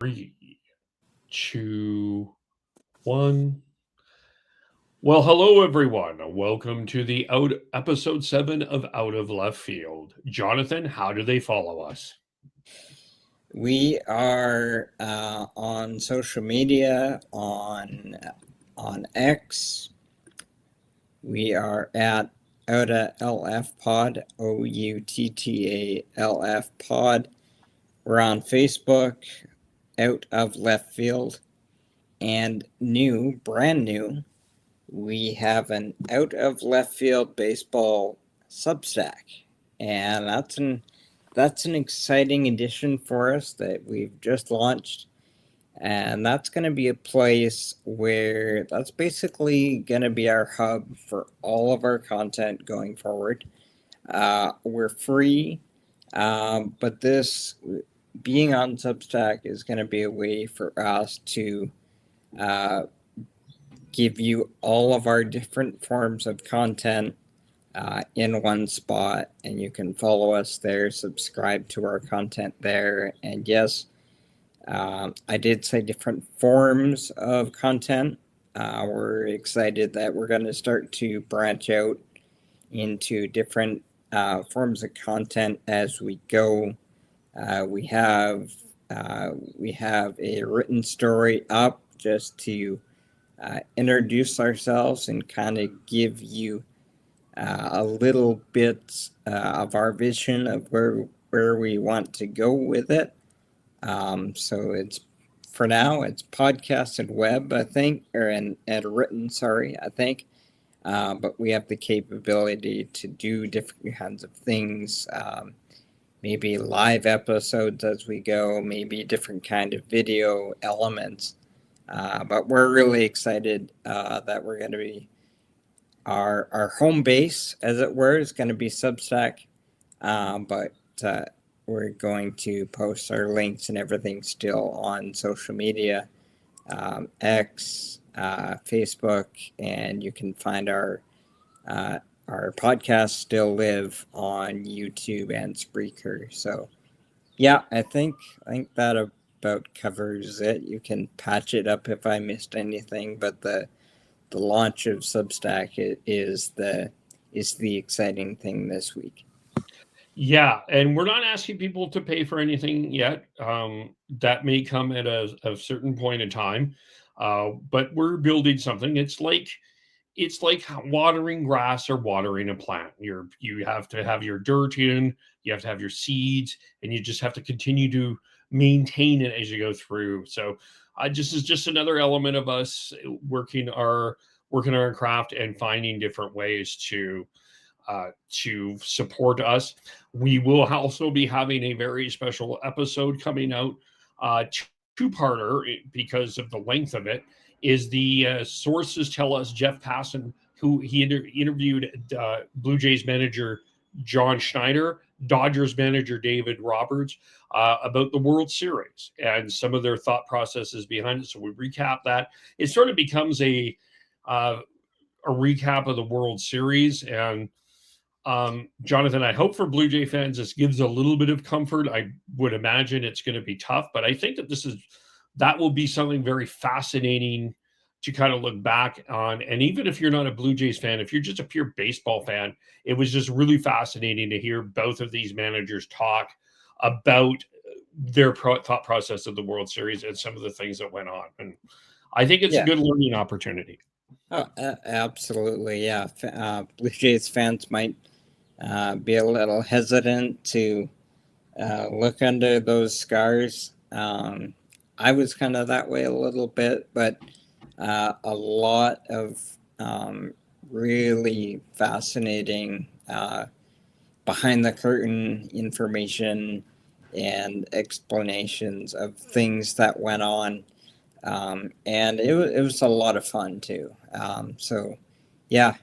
Three, two, one. Well, hello everyone. Welcome to the episode 7 of Out of Left Field. Jonathan, how do they follow us? We are on social media on X. We are at Outa LF Pod, OUTTALF Pod. We're on Facebook, Out of Left Field, and brand new, we have an Out of Left Field baseball Substack, and that's an exciting addition for us that we've just launched. And that's going to be a place where that's basically going to be our hub for all of our content going forward. We're free, but this being on Substack is going to be a way for us to give you all of our different forms of content in one spot, and you can follow us there, subscribe to our content there. And yes, I did say different forms of content. We're excited that we're going to start to branch out into different forms of content as we go. We have a written story up just to introduce ourselves and kind of give you a little bit of our vision of where we want to go with it. So for now it's podcast and web, I think, and written, I think. But we have the capability to do different kinds of things, maybe live episodes as we go, maybe different kind of video elements. But we're really excited that we're going to be our home base, as it were, is going to be Substack. But we're going to post our links and everything still on social media, X, Facebook, and you can find our podcasts still live on YouTube and Spreaker. So, yeah, I think that about covers it. You can patch it up if I missed anything, but the launch of Substack is the exciting thing this week. Yeah, and we're not asking people to pay for anything yet. That may come at a certain point in time, but we're building something. It's like watering grass or watering a plant. You have to have your dirt in, you have to have your seeds, and you just have to continue to maintain it as you go through. So, this is just another element of us working our craft and finding different ways to support us. We will also be having a very special episode coming out, two-parter because of the length of it. Is the sources tell us Jeff Passan, who he interviewed Blue Jays manager John Schneider, Dodgers manager David Roberts about the World Series and some of their thought processes behind it. So we recap that. It sort of becomes a recap of the World Series. And Jonathan, I hope for Blue Jay fans, this gives a little bit of comfort. I would imagine it's going to be tough, but I think that will be something very fascinating to kind of look back on. And even if you're not a Blue Jays fan, if you're just a pure baseball fan, it was just really fascinating to hear both of these managers talk about their thought process of the World Series and some of the things that went on. And I think it's a good learning opportunity. Oh, absolutely, yeah. Blue Jays fans might be a little hesitant to look under those scars. I was kind of that way a little bit, but a lot of really fascinating behind the curtain information and explanations of things that went on. And it was a lot of fun too. So, yeah,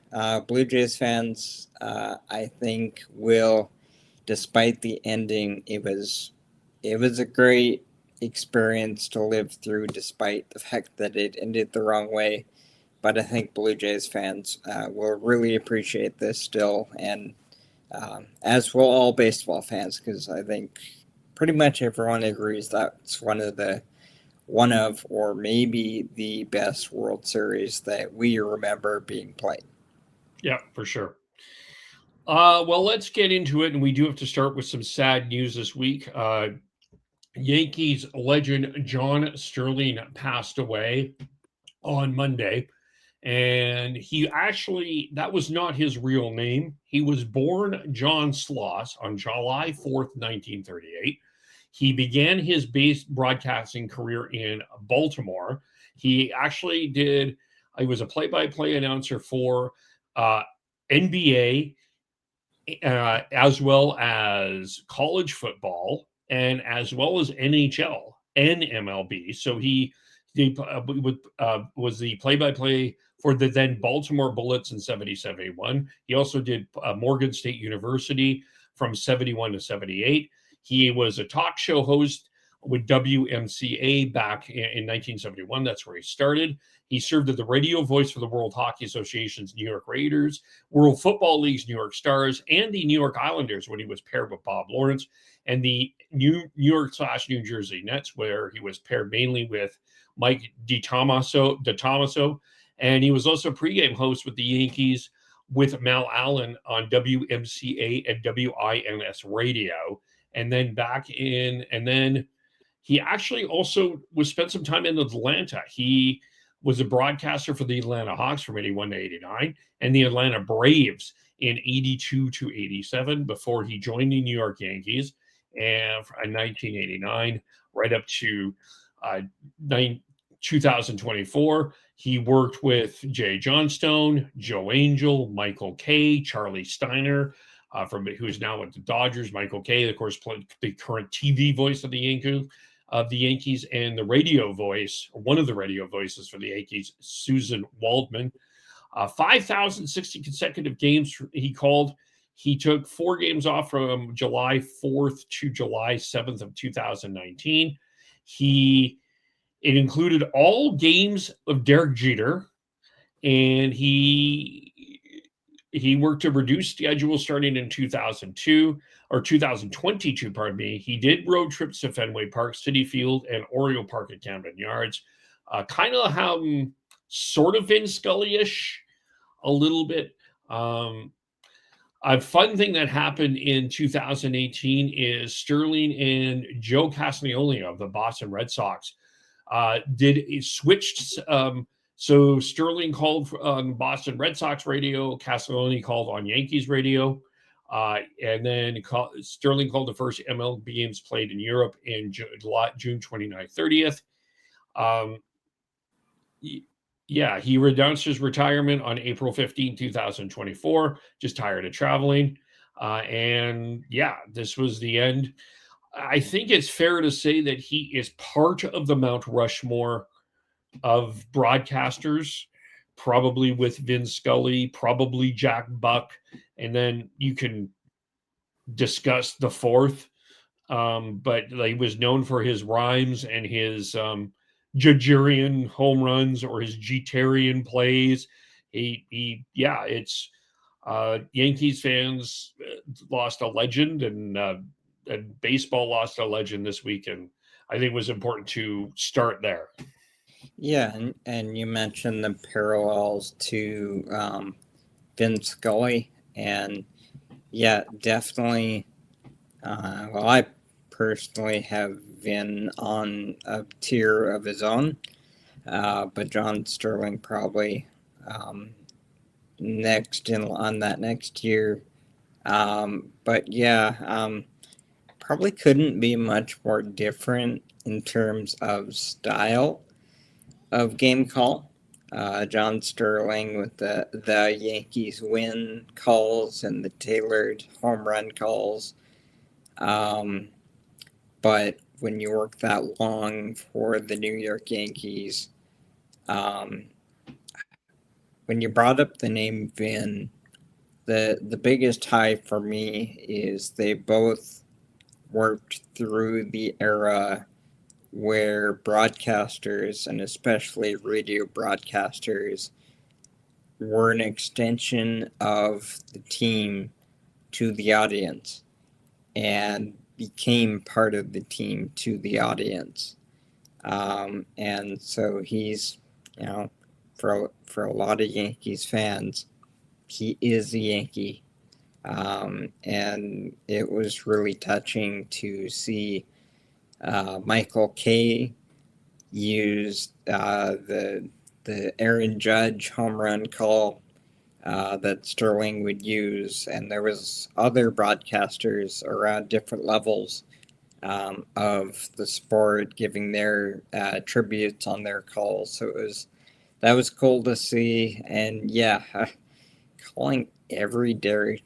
Blue Jays fans, I think will, despite the ending, it was a great experience to live through, despite the fact that it ended the wrong way. But I think Blue Jays fans will really appreciate this still, and as will all baseball fans, because I think pretty much everyone agrees that's one of the one of, or maybe the best World Series that we remember being played. Yeah, for sure. Well, let's get into it, and we do have to start with some sad news this week. Yankees legend John Sterling passed away on Monday, and that was not his real name. He was born John Sloss on July 4th, 1938. He began his base broadcasting career in Baltimore. He was a play-by-play announcer for NBA, as well as college football, and as well as NHL and MLB. So he was the play-by-play for the then Baltimore Bullets in 70-71. He also did Morgan State University from 71 to 78. He was a talk show host with WMCA back in 1971. That's where he started. He served as the radio voice for the World Hockey Association's New York Raiders, World Football League's New York Stars, and the New York Islanders when he was paired with Bob Lawrence, and the New York/New Jersey Nets, where he was paired mainly with Mike DiTomaso, and he was also pregame host with the Yankees with Mal Allen on WMCA and WINS radio, and then he actually also spent some time in Atlanta. He was a broadcaster for the Atlanta Hawks from 81 to 89 and the Atlanta Braves in 82 to 87 before he joined the New York Yankees and in 1989 right up to 2024. He worked with Jay Johnstone, Joe Angel, Michael Kay, Charlie Steiner, who's now with the Dodgers. Michael Kay, of course, played the current TV voice of the Yankees, and the radio voice, or one of the radio voices for the Yankees, Susan Waldman. 5,060 consecutive games he called. He took 4 games off from July 4th to July 7th of 2019. It included all games of Derek Jeter, and he worked a reduced schedule starting in 2022, pardon me. He did road trips to Fenway Park, Citi Field, and Oriole Park at Camden Yards. Kind of how sort of Vin Scully-ish a little bit. A fun thing that happened in 2018 is Sterling and Joe Castagnoli of the Boston Red Sox switched. So Sterling called on Boston Red Sox radio, Castagnoli called on Yankees radio, and then Sterling called the first MLB games played in Europe in June 29th, 30th. He renounced his retirement on April 15, 2024, just tired of traveling. This was the end. I think it's fair to say that he is part of the Mount Rushmore of broadcasters, probably with Vin Scully, probably Jack Buck, and then you can discuss the fourth. But he was known for his rhymes and his Jagerian home runs or his Jeterian plays. Yankees fans lost a legend, and baseball lost a legend this week, and I think it was important to start there. Yeah, and you mentioned the parallels to Vin Scully, and yeah, definitely. I personally have Vin on a tier of his own, but John Sterling probably next on that next year. But yeah, probably couldn't be much more different in terms of style of game call. John Sterling with the Yankees win calls and the tailored home run calls. But when you work that long for the New York Yankees, when you brought up the name Vin, the biggest high for me is they both worked through the era where broadcasters, and especially radio broadcasters, were an extension of the team to the audience and became part of the team to the audience. And so he's, for a lot of Yankees fans, he is a Yankee. And it was really touching to see Michael Kay use the Aaron Judge home run call that Sterling would use, and there was other broadcasters around different levels of the sport giving their tributes on their calls. So that was cool to see, and yeah, calling every Derek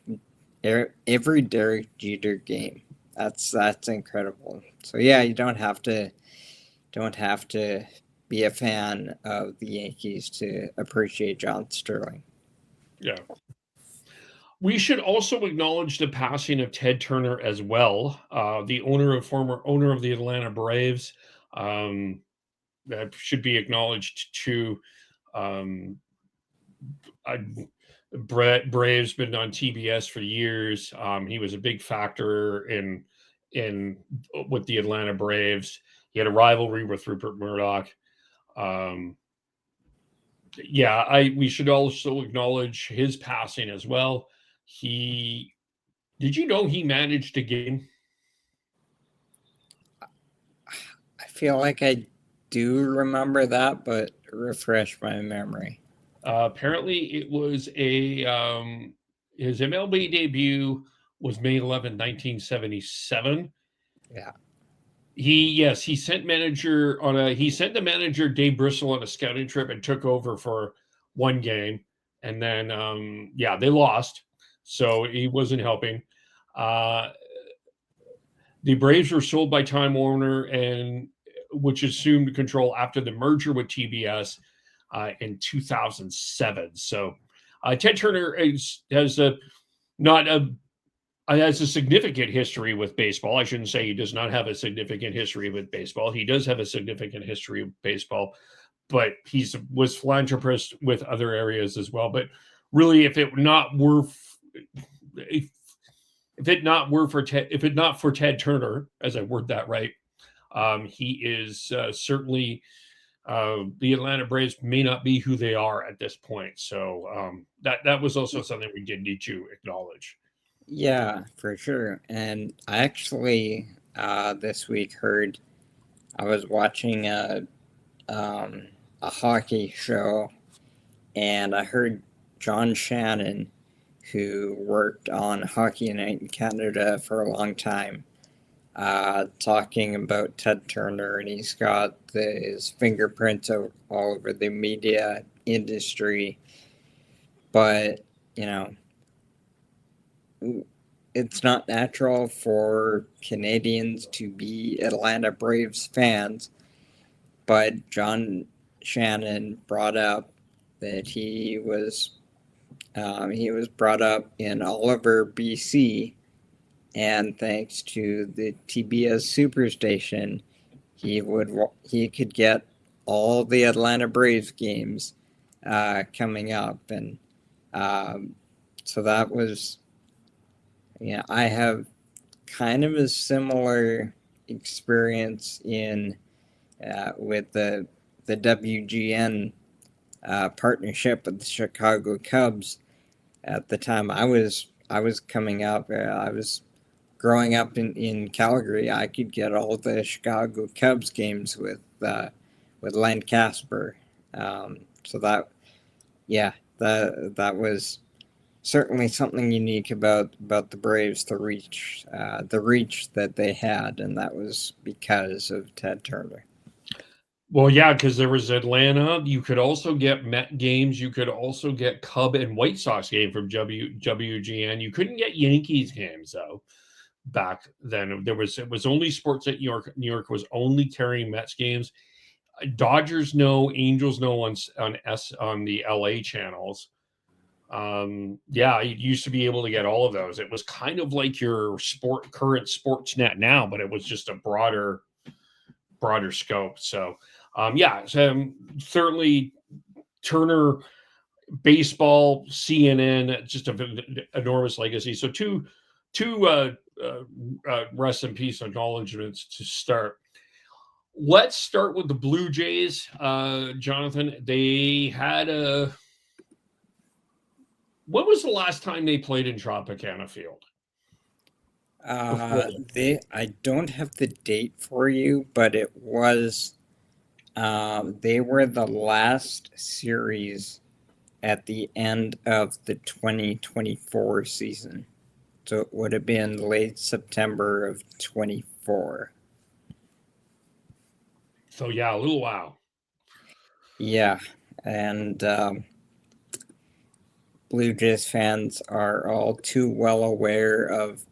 Jeter game. That's incredible. So yeah, you don't have to be a fan of the Yankees to appreciate John Sterling. Yeah. We should also acknowledge the passing of Ted Turner as well, the former owner of the Atlanta Braves. That should be acknowledged too. Um, Braves been on TBS for years. He was a big factor in with the Atlanta Braves. He had a rivalry with Rupert Murdoch. Um, we should also acknowledge his passing as well. Did you know he managed a game? I feel like I do remember that, but refresh my memory. Apparently, it was his MLB debut was May 11, 1977. Yeah. He sent the manager Dave Bristol on a scouting trip and took over for one game, and then they lost, so he wasn't helping. The Braves were sold by Time Warner, and which assumed control after the merger with TBS in 2007. So Ted Turner has a significant history with baseball. I shouldn't say he does not have a significant history with baseball. He does have a significant history with baseball, but was philanthropist with other areas as well. But really, if it not for Ted Turner, as I word that right, he is certainly the Atlanta Braves may not be who they are at this point. So that was also something we did need to acknowledge. Yeah, for sure. And I actually this week I was watching a hockey show, and I heard John Shannon, who worked on Hockey Night in Canada for a long time, talking about Ted Turner, and he's got his fingerprints all over the media industry. But, it's not natural for Canadians to be Atlanta Braves fans, but John Shannon brought up that he was brought up in Oliver, BC, and thanks to the TBS Superstation, he could get all the Atlanta Braves games coming up, and so that was, I have kind of a similar experience with the WGN partnership with the Chicago Cubs. At the time I was coming up, I was growing up in Calgary. I could get all the Chicago Cubs games with Len Casper. So that was certainly something unique about the Braves, the reach that they had, and that was because of Ted Turner. Well, yeah, because there was Atlanta. You could also get Met games. You could also get Cub and White Sox game from WGN. You couldn't get Yankees games though. Back then, it was only Sports at New York. New York was only carrying Mets games. Dodgers no, Angels no on the LA channels. You used to be able to get all of those. It was kind of like your current Sportsnet now, but it was just a broader scope. So, certainly Turner, baseball, CNN, just an enormous legacy. So two rest in peace acknowledgments to start. Let's start with the Blue Jays, Jonathan. They had a. When was the last time they played in Tropicana Field? Before. I don't have the date for you, but it was they were the last series at the end of the 2024 season. So it would have been late September of 24. So yeah, a little while. Yeah, and Blue Jays fans are all too well aware of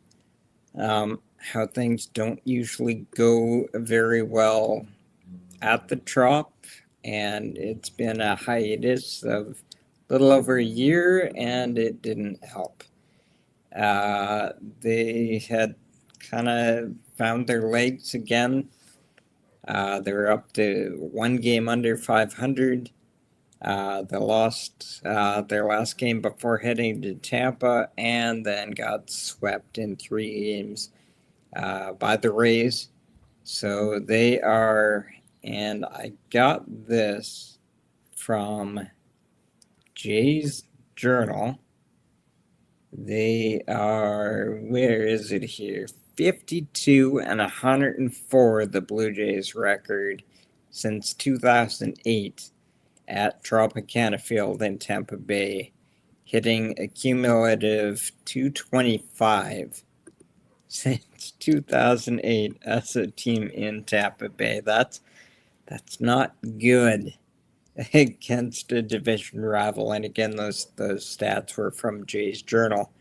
how things don't usually go very well at the Trop, and it's been a hiatus of a little over a year, and it didn't help. They had kind of found their legs again. They were up to one game under 500. They lost their last game before heading to Tampa and then got swept in 3 games by the Rays. So they are, and I got this from Jay's Journal. They are, where is it here? 52 and 104, the Blue Jays record since 2008 at Tropicana Field in Tampa Bay, hitting a cumulative 225 since 2008 as a team in Tampa Bay. That's not good against a division rival. And again, those stats were from Jay's Journal.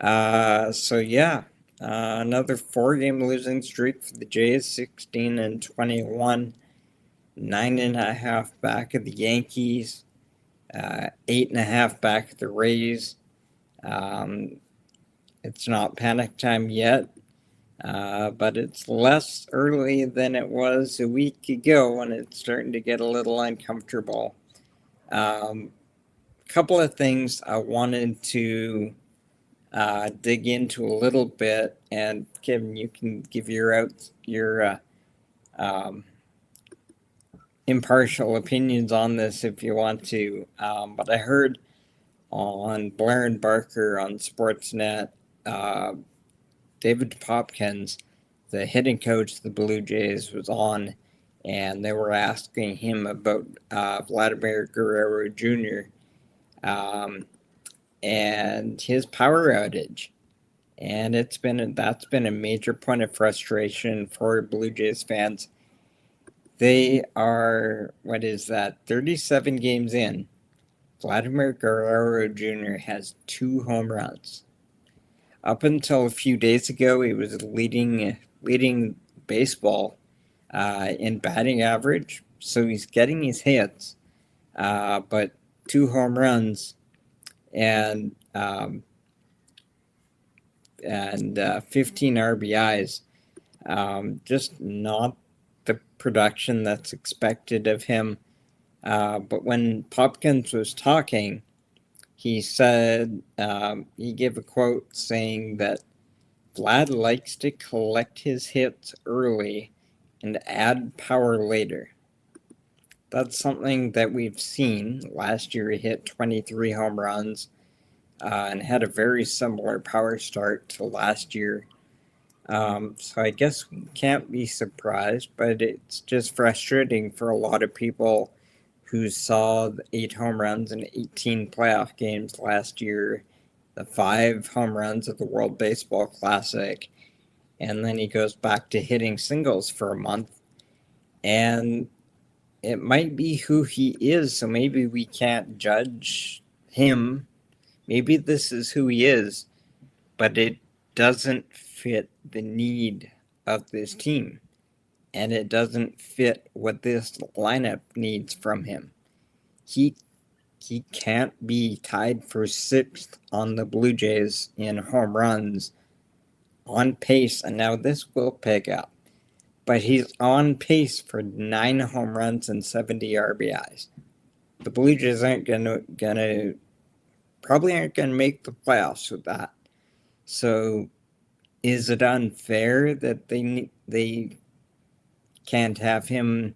So yeah, another 4-game losing streak for the Jays, 16 and 21, 9.5 back of the Yankees, 8.5 back of the Rays. It's not panic time yet, but it's less early than it was a week ago, and it's starting to get a little uncomfortable. Couple of things I wanted to dig into a little bit, and Kevin, you can give your impartial opinions on this if you want to. But I heard on Blair and Barker on Sportsnet, David Popkins, the hitting coach of the Blue Jays, was on, and they were asking him about Vladimir Guerrero Jr. And his power outage, and that's been a major point of frustration for Blue Jays fans. They are, 37 games in. Vladimir Guerrero Jr. has 2 home runs. Up until a few days ago, he was leading baseball in batting average, so he's getting his hits, but 2 home runs and 15 RBIs, just not the production that's expected of him. But when Popkins was talking, he said, he gave a quote saying that Vlad likes to collect his hits early and add power later. That's something that we've seen. Last year he hit 23 home runs and had a very similar power start to last year. So I guess we can't be surprised, but it's just frustrating for a lot of people who saw the 8 home runs in 18 playoff games last year, the 5 home runs at the World Baseball Classic, and then he goes back to hitting singles for a month. And it might be who he is, so maybe we can't judge him. Maybe this is who he is, but it doesn't fit the need of this team. And it doesn't fit what this lineup needs from him. He can't be tied for 6th on the Blue Jays in home runs on pace, and now this will pick up. But he's on pace for 9 home runs and 70 RBIs. The Blue Jays aren't gonna make the playoffs with that. So, is it unfair that they can't have him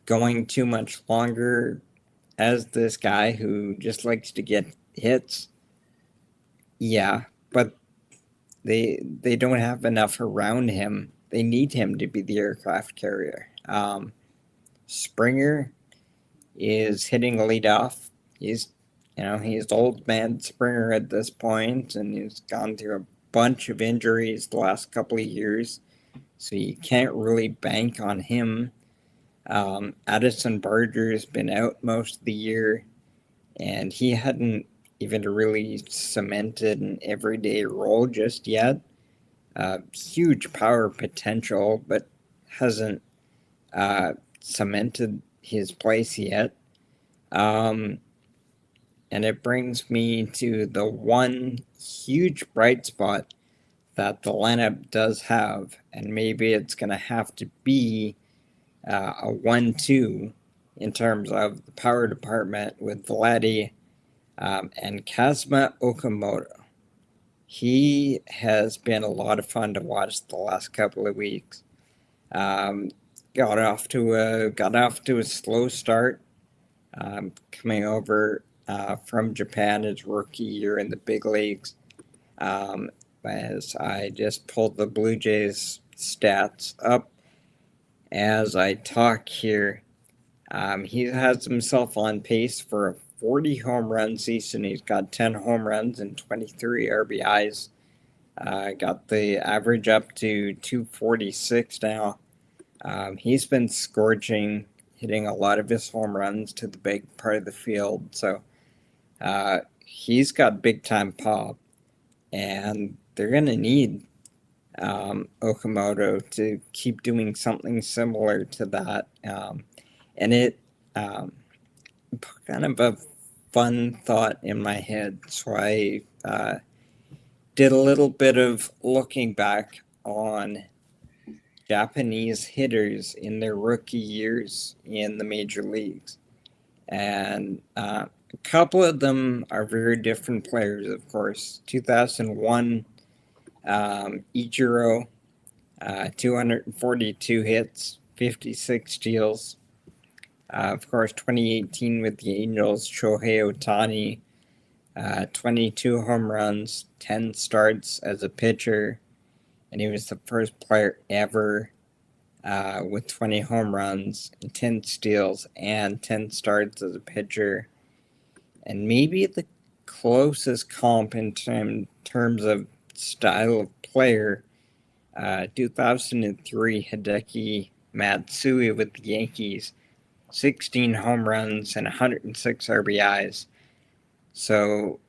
going too much longer as this guy who just likes to get hits. Yeah, but they don't have enough around him. They need him to be the aircraft carrier. Springer is hitting leadoff. He's old man Springer at this point, and he's gone through a bunch of injuries the last couple of years, so you can't really bank on him. Addison Barger's been out most of the year, and he hadn't even really cemented an everyday role just yet. Huge power potential, but hasn't cemented his place yet. And it brings me to the one huge bright spot that the lineup does have, and maybe it's going to have to be a 1-2 in terms of the power department with Vlad and Kazuma Okamoto. He has been a lot of fun to watch the last couple of weeks. Got off to a slow start, coming over from Japan his rookie year in the big leagues. As I just pulled the Blue Jays stats up as I talk here, he has himself on pace for a 40 home run season. He's got 10 home runs and 23 RBIs. Got the average up to 246 now. He's been scorching, hitting a lot of his home runs to the big part of the field. So he's got big time pop, and they're going to need Okamoto to keep doing something similar to that. And it put kind of a fun thought in my head. So I did a little bit of looking back on Japanese hitters in their rookie years in the major leagues. And a couple of them are very different players, of course. 2001, Ichiro, 242 hits, 56 steals. Of course, 2018 with the Angels, Shohei Ohtani, 22 home runs, 10 starts as a pitcher, and he was the first player ever with 20 home runs, and 10 steals, and 10 starts as a pitcher. And maybe the closest comp in terms of style of player, 2003 Hideki Matsui with the Yankees, 16 home runs and 106 RBIs. So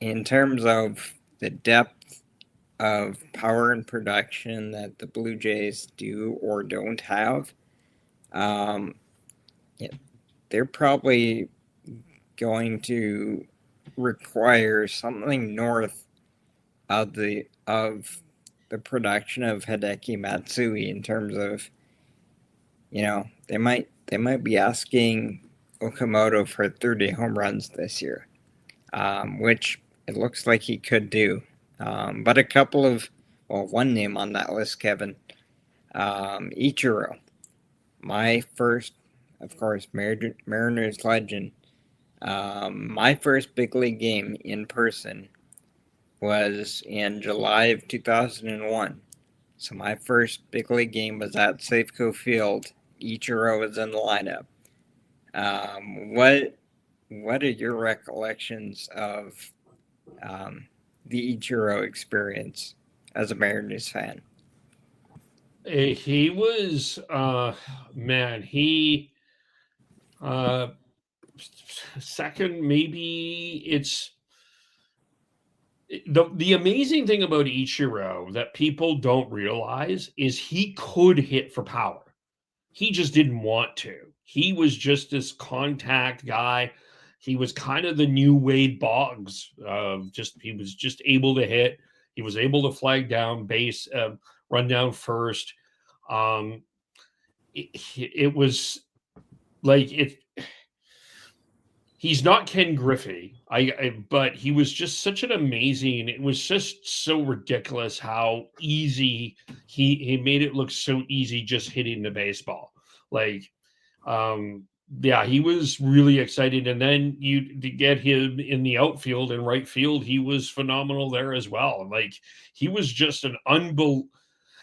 in terms of the depth of power and production that the Blue Jays do or don't have, they're probably going to require something north of the production of Hideki Matsui in terms of, they might be asking Okamoto for 30 home runs this year, which it looks like he could do. But a couple of, one name on that list, Kevin, Ichiro, my first, of course, Mariners legend. My first big league game in person was in July of 2001. So my first big league game was at Safeco Field. Ichiro was in the lineup. What are your recollections of the Ichiro experience as a Mariners fan? He was, he second, maybe it's the amazing thing about Ichiro that people don't realize is he could hit for power. He just didn't want to. He was just this contact guy. He was kind of the new Wade Boggs. He was just able to hit. He was able to flag down base, run down first. It was like it. He's not Ken Griffey, but he was just such an amazing. It was just so ridiculous how easy he made it look so easy just hitting the baseball. Like, um, yeah, he was really excited. And then you to get him in the outfield and right field, he was phenomenal there as well. Like, he was just an unbelievable.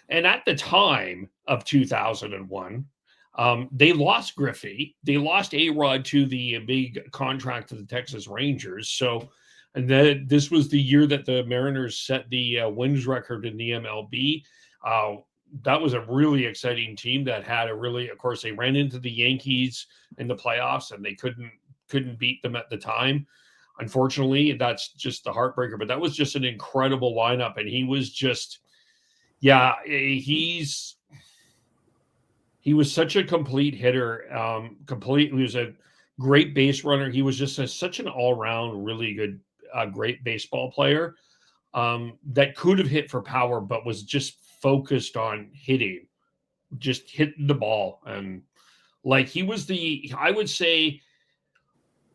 And at the time of 2001, they lost Griffey. They lost A-Rod to the big contract to the Texas Rangers. So, and then this was the year that the Mariners set the wins record in the MLB. Uh, that was a really exciting team that had a really, of course, they ran into the Yankees in the playoffs and they couldn't beat them at the time. Unfortunately, that's just the heartbreaker. But that was just an incredible lineup, and he was just, yeah, he was such a complete hitter. He was a great base runner. He was just such an all around, really good, great baseball player that could have hit for power, but was just focused on hitting, just hitting the ball. And like I would say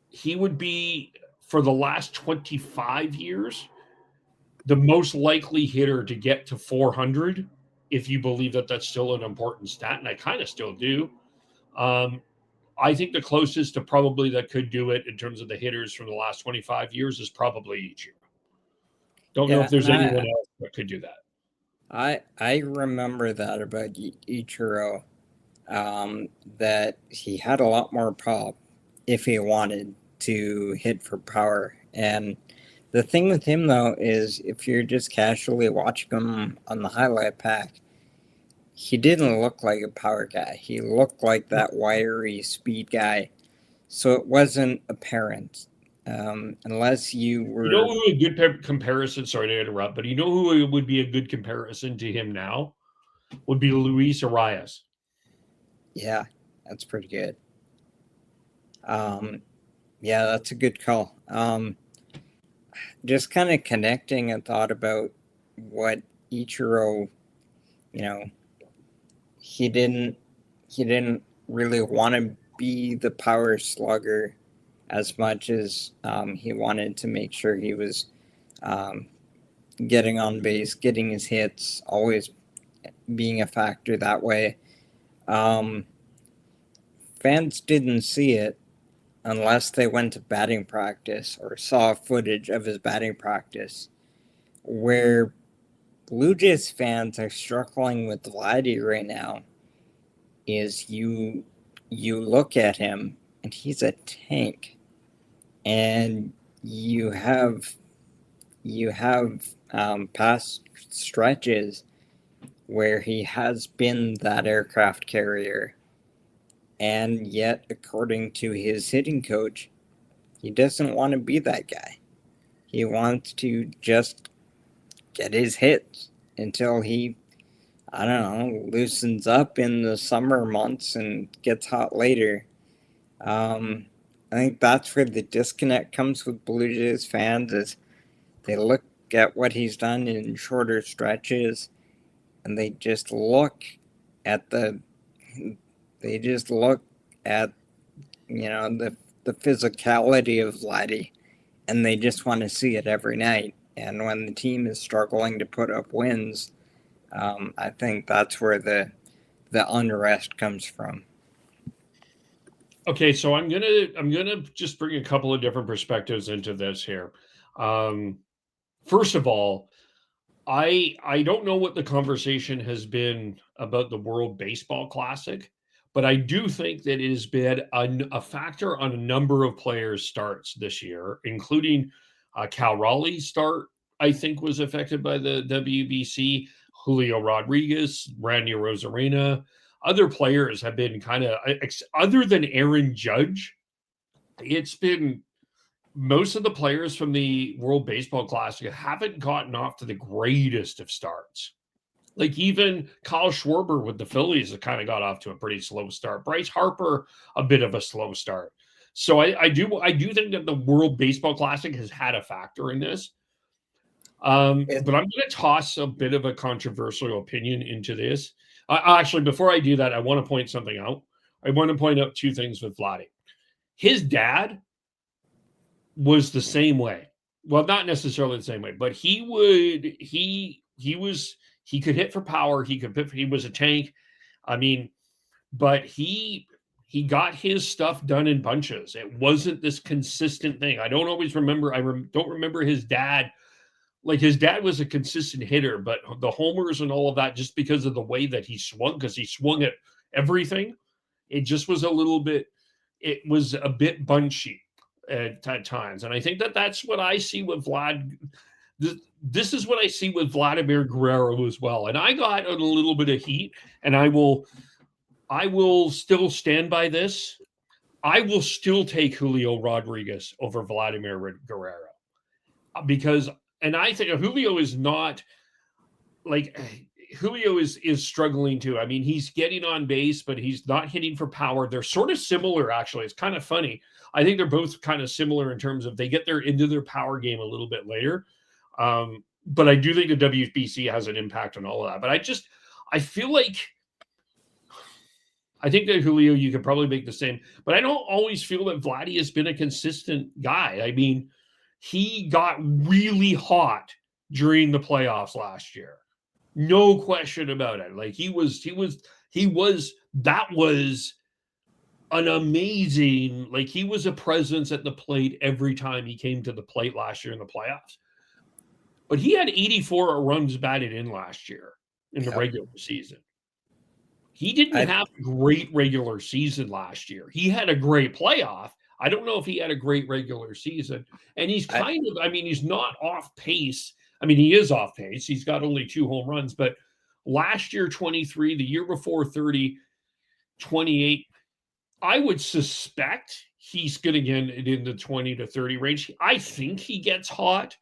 he would be for the last 25 years the most likely hitter to get to 400, if you believe that that's still an important stat, and I kind of still do. Um, I think the closest to probably that could do it in terms of the hitters from the last 25 years is probably Ichiro. Don't know Yeah, if there's and anyone else that could do that. I remember that about Ichiro, that he had a lot more pop if he wanted to hit for power. And the thing with him, though, is if you're just casually watching him on the highlight pack, he didn't look like a power guy. He looked like that wiry speed guy. So it wasn't apparent. Unless you You know were. who a good comparison, sorry to interrupt, but you know who would be a good comparison to him now? Would be Luis Arias. Yeah, that's pretty good. Yeah, that's a good call. Just kind of connecting a thought about what Ichiro, you know, he didn't really want to be the power slugger as much as he wanted to make sure he was um, getting on base, getting his hits, always being a factor that way. Um, Fans didn't see it unless they went to batting practice or saw footage of his batting practice, where Blue Jays fans are struggling with Vladdy right now. Is you look at him and he's a tank, and you have past stretches where he has been that aircraft carrier, and yet according to his hitting coach, he doesn't want to be that guy. He wants to just get his hits until he, I don't know, loosens up in the summer months and gets hot later. I think that's where the disconnect comes with Blue Jays fans, is they look at what he's done in shorter stretches and they just look at the the physicality of Vladdy, and they just want to see it every night. And when the team is struggling to put up wins, I think that's where the unrest comes from. Okay, so I'm gonna just bring a couple of different perspectives into this here. First of all, I don't know what the conversation has been about the World Baseball Classic, but I do think that it has been a factor on a number of players' starts this year, including Cal Raleigh's start. I think was affected by the WBC. Julio Rodriguez, Randy Rosarena, other players have been kind of other than Aaron Judge. It's been most of the players from the World Baseball Classic haven't gotten off to the greatest of starts. Like even Kyle Schwarber with the Phillies has kind of got off to a pretty slow start. Bryce Harper, a bit of a slow start. So I do think that the World Baseball Classic has had a factor in this. But I'm going to toss a bit of a controversial opinion into this. Actually, before I do that, I want to point something out. I want to point out two things with Vladdy. His dad was the same way. Well, not necessarily the same way, but he could hit for power. He was a tank. I mean, but he got his stuff done in bunches. It wasn't this consistent thing. I don't always remember. Don't remember his dad. Like his dad was a consistent hitter, but the homers and all of that, just because of the way that he swung, because he swung at everything, it just was a little bit. It was a bit bunchy at times, and I think that that's what I see with Vlad. This is what I see with Vladimir Guerrero as well. And I got a little bit of heat, and I will still stand by this. I will still take Julio Rodriguez over Vladimir Guerrero because, and I think Julio is not like Julio is struggling too. I mean, he's getting on base, but he's not hitting for power. They're sort of similar, actually. It's kind of funny. I think they're both kind of similar in terms of they get into their power game a little bit later. But I do think the WBC has an impact on all of that. But I feel like I think that Julio, you could probably make the same, but I don't always feel that Vladdy has been a consistent guy. I mean, he got really hot during the playoffs last year. No question about it. Like that was an amazing, like he was a presence at the plate every time he came to the plate last year in the playoffs. But he had 84 runs batted in last year in the regular season. He didn't have a great regular season last year. He had a great playoff. I don't know if he had a great regular season. And he's he's not off pace. I mean, he is off pace. He's got only 2 home runs, but last year, 23, the year before 30, 28. I would suspect he's going to get in the 20 to 30 range. I think he gets hot.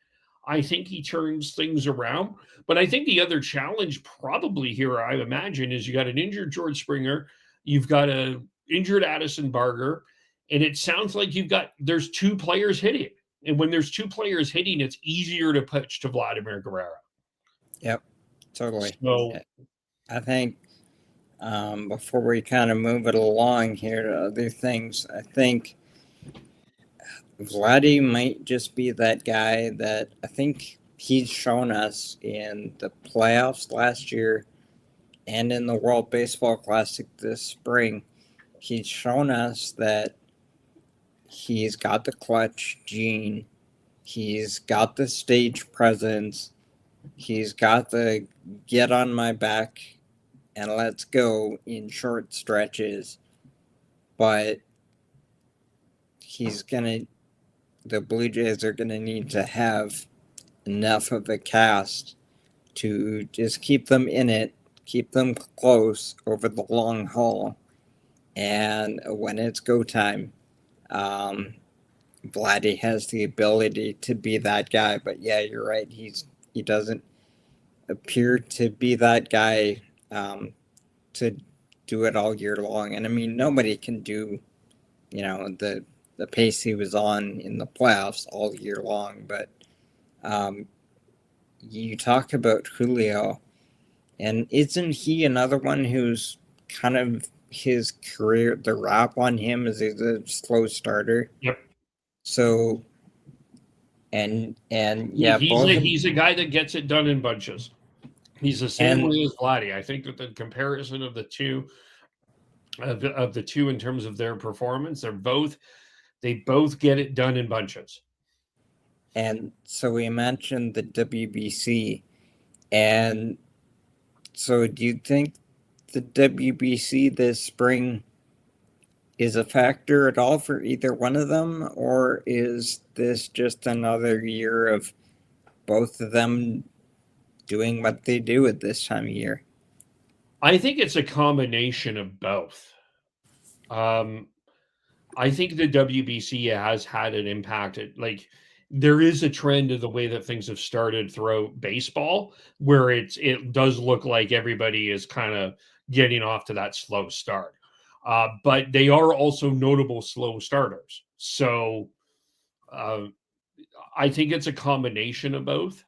I think he turns things around. But I think the other challenge probably here, I imagine, is you got an injured George Springer, you've got an injured Addison Barger, and it sounds like there's 2 players hitting. And when there's 2 players hitting, it's easier to pitch to Vladimir Guerrero. Yep, totally. So I think before we kind of move it along here to other things, I think Vladdy might just be that guy that I think he's shown us in the playoffs last year and in the World Baseball Classic this spring. He's shown us that he's got the clutch gene, he's got the stage presence, he's got the get on my back and let's go in short stretches. But the Blue Jays are going to need to have enough of a cast to just keep them in it, keep them close over the long haul. And when it's go time, Vladdy has the ability to be that guy. But yeah, you're right. He doesn't appear to be that guy to do it all year long. And I mean, nobody can do, the pace he was on in the playoffs all year long. But you talk about Julio, and isn't he another one who's kind of his career, the rap on him is he's a slow starter? Yep. So, and yeah, he's a guy that gets it done in bunches. He's the same way as Vladdy. I think that the comparison of the two, in terms of their performance, they both get it done in bunches. And so we mentioned the WBC, and so do you think the WBC this spring is a factor at all for either one of them, or is this just another year of both of them doing what they do at this time of year? I think it's a combination of both. I think the WBC has had an impact. There is a trend of the way that things have started throughout baseball, where it does look like everybody is kind of getting off to that slow start. But they are also notable slow starters. So I think it's a combination of both.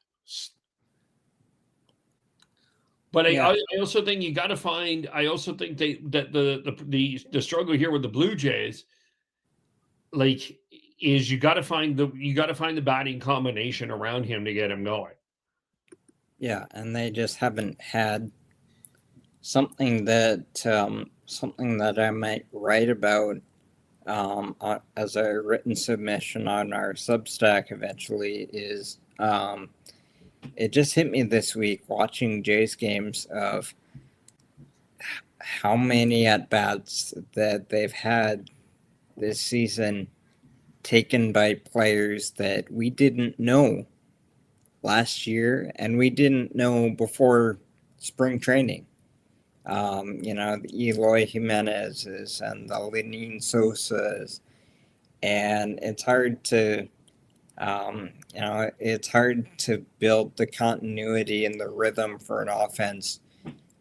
But I also think you got to find. I also think that the struggle here with the Blue Jays, like is you got to find the batting combination around him to get him going. Yeah, and they just haven't had something that I might write about as a written submission on our Substack eventually is it just hit me this week watching Jays games of how many at bats that they've had this season taken by players that we didn't know last year and we didn't know before spring training. The Eloy Jimenez's and the Lenin Sosa's, and it's hard to build the continuity and the rhythm for an offense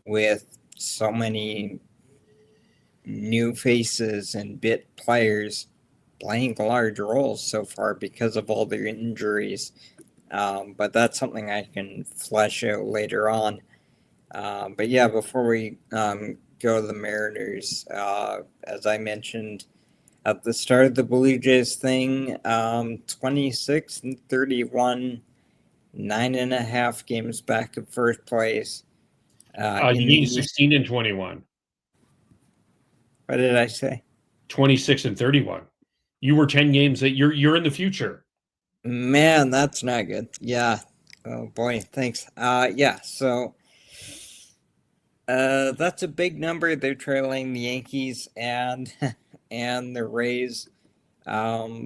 with so many new faces and bit players playing large roles so far because of all their injuries. But that's something I can flesh out later on. But yeah, before we go to the Mariners, as I mentioned at the start of the Blue Jays thing, 26-31, 9.5 games back of first place. You mean 16-21? What did I say? 26-31. You were 10 games that you're in the future. Man, that's not good. Yeah. Oh boy, thanks. So that's a big number. They're trailing the Yankees and the Rays. Not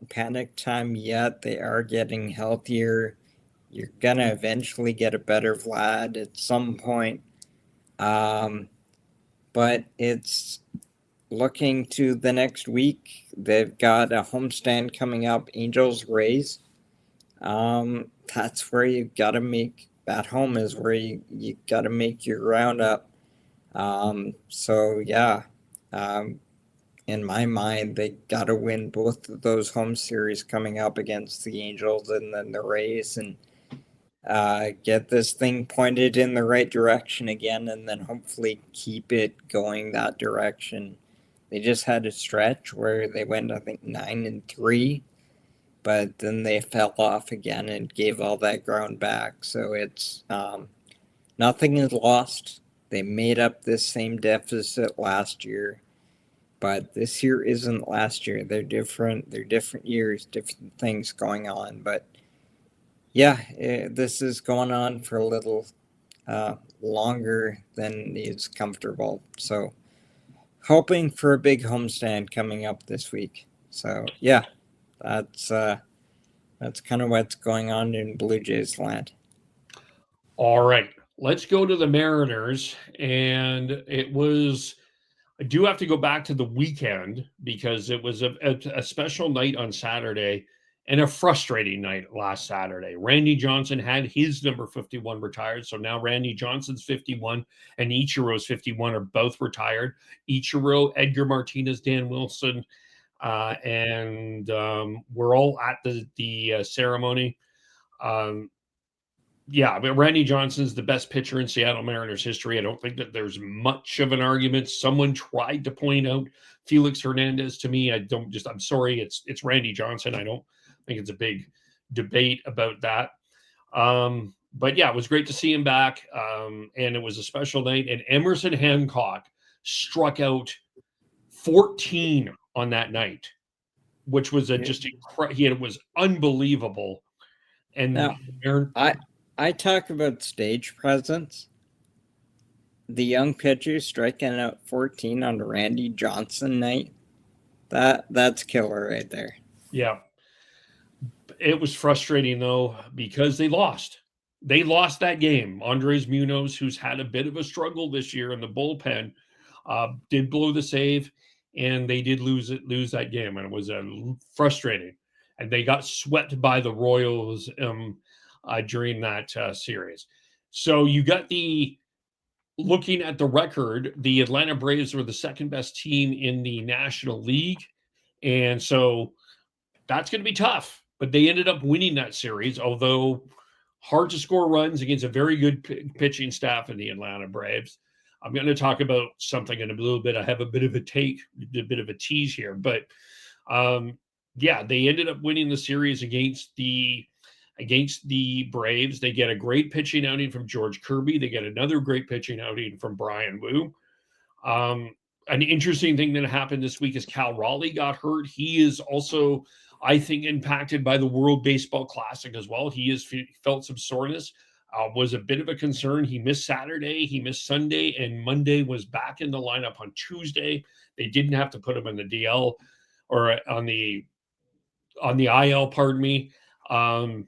panic time yet. They are getting healthier. You're gonna eventually get a better Vlad at some point. But it's looking to the next week. They've got a homestand coming up, Angels Rays. That's where you gotta make at home is where you gotta make your roundup. In my mind, they gotta win both of those home series coming up against the Angels and then the Rays, and get this thing pointed in the right direction again, and then hopefully keep it going that direction. They just had a stretch where they went, I think, 9-3, but then they fell off again and gave all that ground back. So it's nothing is lost. They made up this same deficit last year, but this year isn't last year. They're different. They're different years, different things going on. But yeah, this is going on for a little longer than is comfortable. So hoping for a big homestand coming up this week. So yeah, that's kind of what's going on in Blue Jays land. All right, let's go to the Mariners. And I do have to go back to the weekend because it was a special night on Saturday and a frustrating night last Saturday. Randy Johnson had his number 51 retired. So now Randy Johnson's 51 and Ichiro's 51 are both retired. Ichiro, Edgar Martinez, Dan Wilson, and we're all at the ceremony. Yeah, but Randy Johnson's the best pitcher in Seattle Mariners history. I don't think that there's much of an argument. Someone tried to point out Felix Hernandez to me. I'm sorry, it's Randy Johnson. I don't think it's a big debate about that. But yeah, it was great to see him back. And it was a special night. And Emerson Hancock struck out 14 on that night, which was it was unbelievable. And now, I talk about stage presence. The young pitcher striking out 14 on Randy Johnson night. That's killer right there. Yeah. It was frustrating though because they lost. They lost that game. Andres Munoz, who's had a bit of a struggle this year in the bullpen, did blow the save, and they did lose that game, and it was frustrating. And they got swept by the Royals during that series. So you got looking at the record, the Atlanta Braves were the second best team in the National League, and so that's going to be tough. But they ended up winning that series, although hard to score runs against a very good pitching staff in the Atlanta Braves. I'm going to talk about something in a little bit. I have a bit of a tease here, but Yeah, they ended up winning the series against the Braves. They get a great pitching outing from George Kirby. They get another great pitching outing from Brian Wu. An interesting thing that happened this week is Cal Raleigh got hurt. He is also, I think, impacted by the World Baseball Classic as well. He has felt some soreness. Was a bit of a concern. He missed Saturday, he missed Sunday, and Monday was back in the lineup on Tuesday. They didn't have to put him on the DL or on the IL, pardon me. And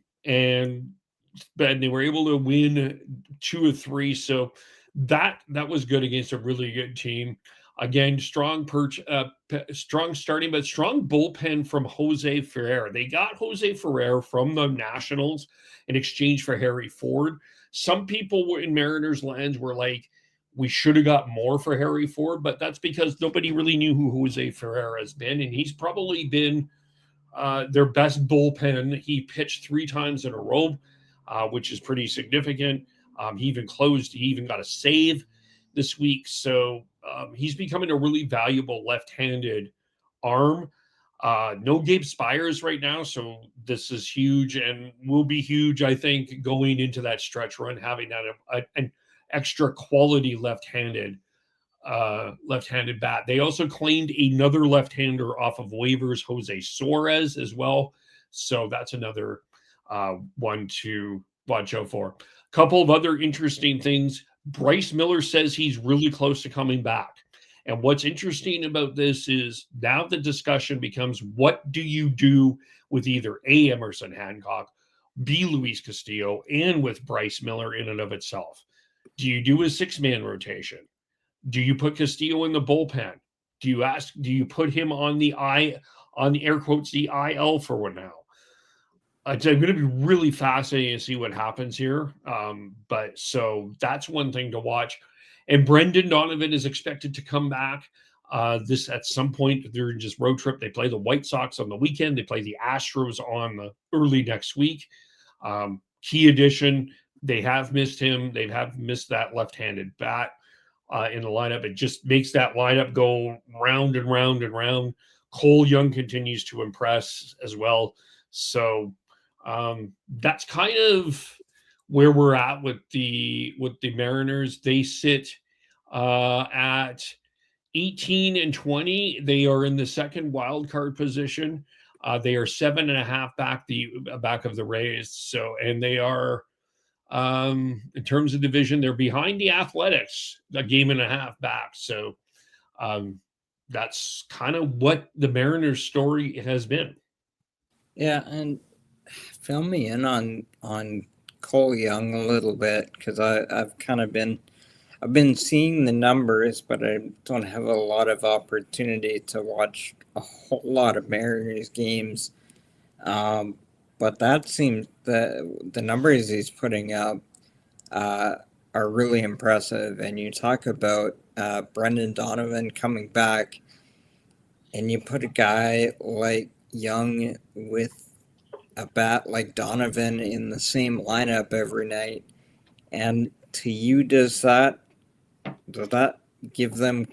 they were able to win 2 of 3. So that was good against a really good team. Again, strong starting, but strong bullpen from Jose Ferrer. They got Jose Ferrer from the Nationals in exchange for Harry Ford. Some people in Mariners lands were like, we should have got more for Harry Ford, but that's because nobody really knew who Jose Ferrer has been, and he's probably been their best bullpen. He pitched 3 times in a row, which is pretty significant. He even got a save this week. So he's becoming a really valuable left-handed arm. No Gabe Spires right now, so this is huge and will be huge, I think, going into that stretch run, having that an extra quality left-handed bat. They also claimed another left-hander off of waivers, Jose Suarez, as well. So that's another one to watch out for. A couple of other interesting things. Bryce Miller says he's really close to coming back. And what's interesting about this is now the discussion becomes, what do you do with either A, Emerson Hancock, B, Luis Castillo, and with Bryce Miller in and of itself? Do you do a 6-man rotation? Do you put Castillo in the bullpen? Do you put him on the air quotes, the IL for one now? It's going to be really fascinating to see what happens here. But so that's one thing to watch. And Brendan Donovan is expected to come back this at some point during just road trip. They play the White Sox on the weekend. They play the Astros on the early next week. Key addition. They have missed him. They have missed that left-handed bat in the lineup. It just makes that lineup go round and round and round. Cole Young continues to impress as well. So that's kind of where we're at with the Mariners. They sit at 18 and 20. They are in the second wild card position. They are 7.5 back of the Rays. So, and they are in terms of division, they're behind the Athletics, a game and a half back. So that's kind of what the Mariners story has been. Yeah, and fill me in on Cole Young a little bit, because I've been seeing the numbers, but I don't have a lot of opportunity to watch a whole lot of Mariners games. But that seems the numbers he's putting up are really impressive. And you talk about Brendan Donovan coming back, and you put a guy like Young with a bat like Donovan in the same lineup every night. And to you, does that give them,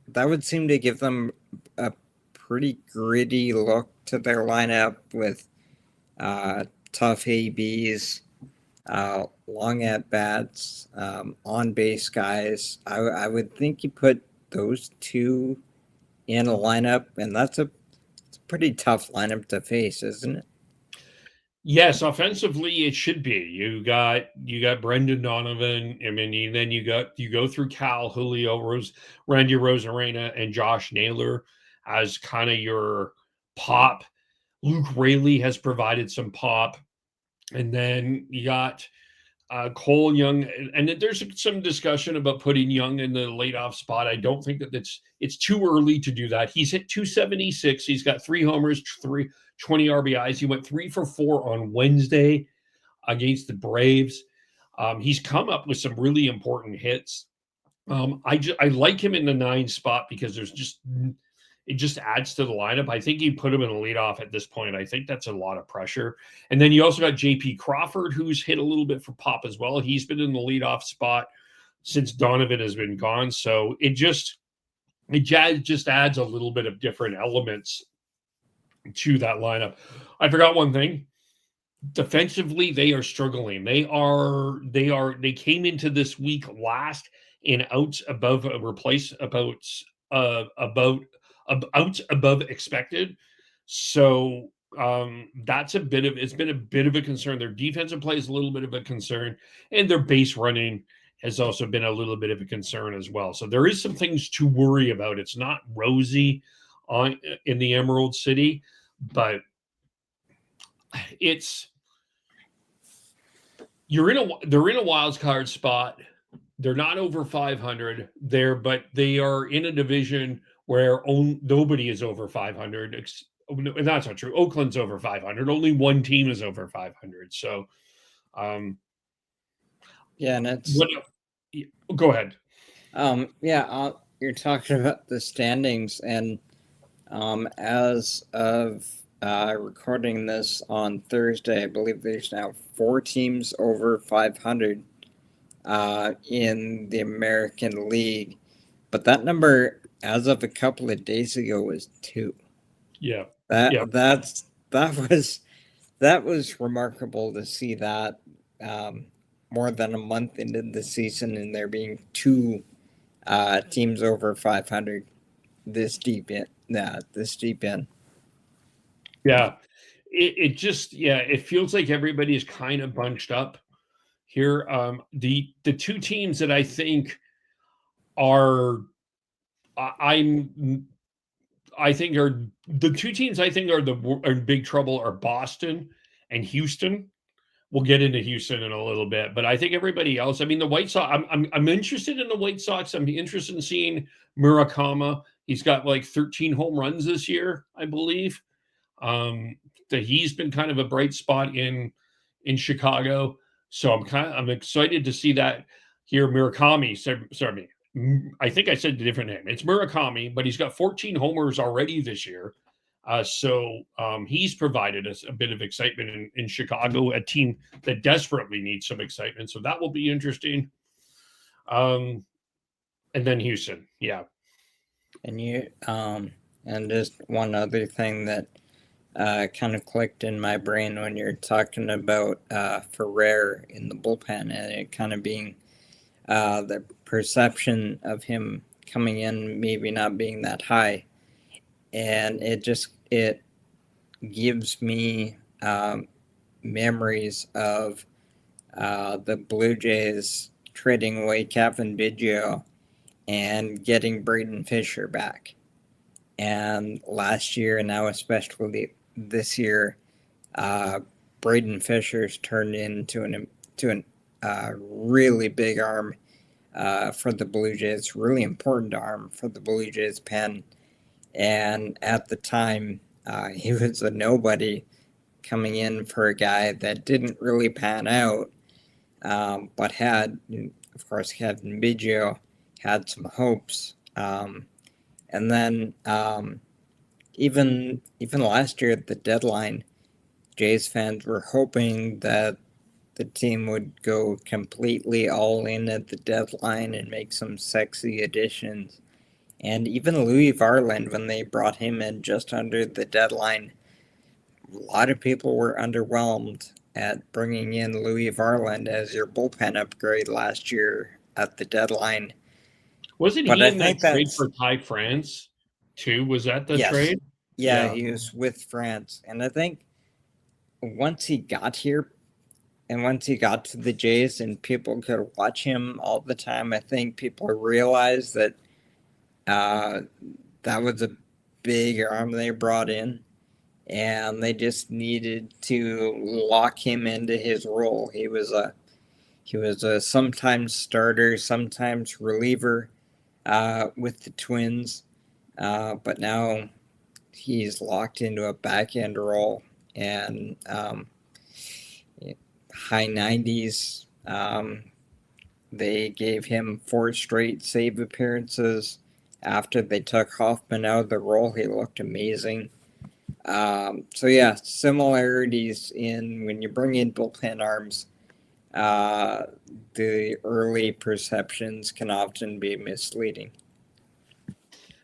that would seem to give them a pretty gritty look to their lineup with tough ABs, long at bats, on base guys. I would think you put those two in a lineup, and it's a pretty tough lineup to face, isn't it? Yes, offensively it should be. You got Brendan Donovan. I mean, then you go through Cal, Julio, Randy Rosarena, and Josh Naylor as kind of your pop. Luke Raley has provided some pop, and then you got Cole Young, and there's some discussion about putting Young in the leadoff spot. I don't think that it's too early to do that. He's hit 276. He's got 3 homers, 20 RBIs. He went 3 for 4 on Wednesday against the Braves. He's come up with some really important hits. I like him in the 9 spot because it just adds to the lineup. I think you put him in a leadoff at this point. I think that's a lot of pressure. And then you also got J.P. Crawford, who's hit a little bit for pop as well. He's been in the leadoff spot since Donovan has been gone. So it just adds a little bit of different elements to that lineup. I forgot one thing. Defensively, they are struggling. They came into this week last in outs above a replace about outs above expected. So that's a bit of it's been a bit of a concern. Their defensive play is a little bit of a concern, and their base running has also been a little bit of a concern as well. So there is some things to worry about. It's not rosy on in the Emerald City, but it's they're in a wild card spot. They're not over 500 there, but they are in a division where nobody is over 500. And that's not true. Oakland's over 500. Only one team is over 500. So, Yeah, and it's what, go ahead. You're talking about the standings, and as of recording this on Thursday, I believe there's now 4 teams over 500 in the American League, but that number, as of a couple of days ago, was 2. Yeah, That was remarkable to see that more than a month into the season, and there being 2 teams over 500 this deep in. This deep in. Yeah, it feels like everybody is kind of bunched up here. The 2 teams that I think are I think are the 2 teams I think are in big trouble are Boston and Houston. We'll get into Houston in a little bit, but I think everybody else. I mean, the White Sox. I'm interested in the White Sox. I'm interested in seeing Murakami. He's got like 13 home runs this year, I believe. That he's been kind of a bright spot in Chicago. So I'm excited to see that here. Murakami. Sorry, I think I said a different name. It's Murakami, but he's got 14 homers already this year. So he's provided us a bit of excitement in Chicago, a team that desperately needs some excitement. So that will be interesting. And then Houston, yeah. And just one other thing that kind of clicked in my brain when you're talking about Ferrer in the bullpen, and it kind of being the perception of him coming in maybe not being that high, and it gives me memories of the Blue Jays trading away Kevin Biggio and getting Braden Fisher back. And last year, and now especially this year, Braden Fisher's turned into an really big arm for the Blue Jays, really important arm for the Blue Jays pen. And at the time, he was a nobody coming in for a guy that didn't really pan out, but had, of course, Kevin Biggio had some hopes. And then even last year at the deadline, Jays fans were hoping that the team would go completely all in at the deadline and make some sexy additions. And even Louis Varland, when they brought him in just under the deadline, a lot of people were underwhelmed at bringing in Louis Varland as your bullpen upgrade last year at the deadline. Wasn't he in that trade for Ty France too? Was that the trade? Yeah, he was with France. And I think once he got here and once he got to the Jays and people could watch him all the time, I think people realized that that was a big arm they brought in, and they just needed to lock him into his role. He was a sometimes starter, sometimes reliever with the Twins, but now he's locked into a back end role, and high 90s. They gave him 4 straight save appearances. After they took Hoffman out of the role, he looked amazing. So yeah, similarities in when you bring in bullpen arms, the early perceptions can often be misleading.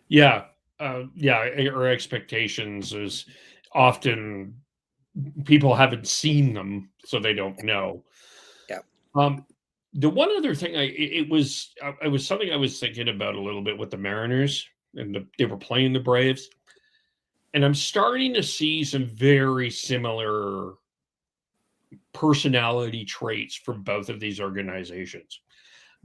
Yeah, our expectations is often people haven't seen them, so they don't know. Yeah. The one other thing it was something I was thinking about a little bit with the Mariners, and they were playing the Braves, and I'm starting to see some very similar personality traits from both of these organizations.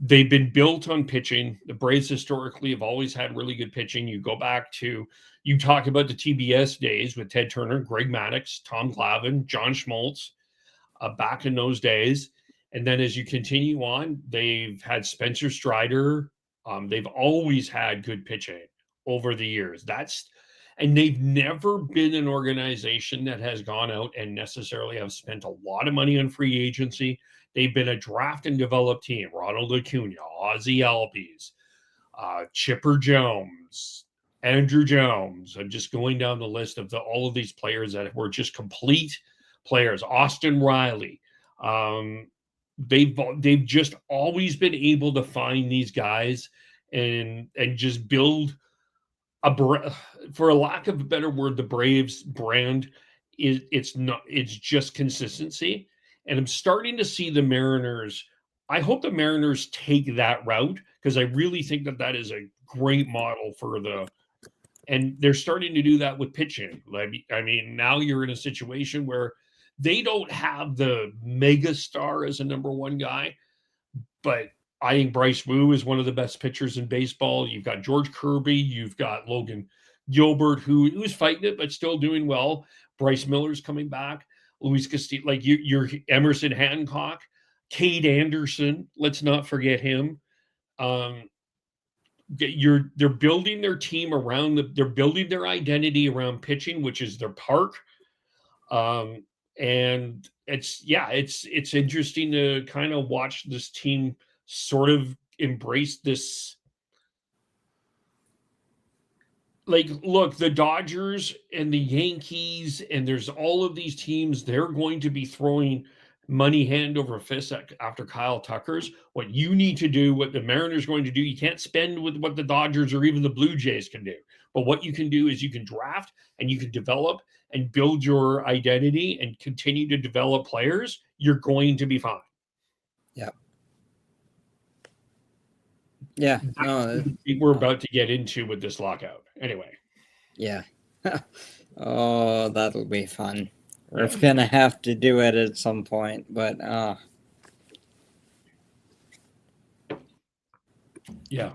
They've been built on pitching. The Braves historically have always had really good pitching. You go back to, you talk about the TBS days with Ted Turner, Greg Maddux, Tom Glavine, John Schmaltz, back in those days. And then as you continue on, they've had Spencer Strider. They've always had good pitching over the years. And they've never been an organization that has gone out and necessarily have spent a lot of money on free agency. They've been a draft and develop team. Ronald Acuna, Ozzie Albies, Chipper Jones, Andrew Jones. I'm just going down the list of all of these players that were just complete players. Austin Riley. They've just always been able to find these guys and just build for a lack of a better word, the Braves brand it's just consistency. And I'm starting to see the Mariners. I hope the Mariners take that route, because I really think that is a great model and they're starting to do that with pitching. I mean, now you're in a situation where they don't have the mega star as a number one guy, but I think Bryce Wu is one of the best pitchers in baseball. You've got George Kirby. You've got Logan Gilbert, who's fighting it, but still doing well. Bryce Miller's coming back. Luis Castillo, like you're Emerson Hancock, Cade Anderson. Let's not forget him. They're building their team around they're building their identity around pitching, which is their park. And it's interesting to kind of watch this team sort of embrace this. Like, look, the Dodgers and the Yankees, and there's all of these teams, they're going to be throwing money hand over fist after Kyle Tucker's. What you need to do, what the Mariners are going to do, you can't spend with what the Dodgers or even the Blue Jays can do. But what you can do is you can draft and you can develop and build your identity and continue to develop players. You're going to be fine. Yeah. Yeah. No, we're about to get into with this lockout. Anyway. Yeah. Oh, that'll be fun. We're gonna have to do it at some point, but yeah.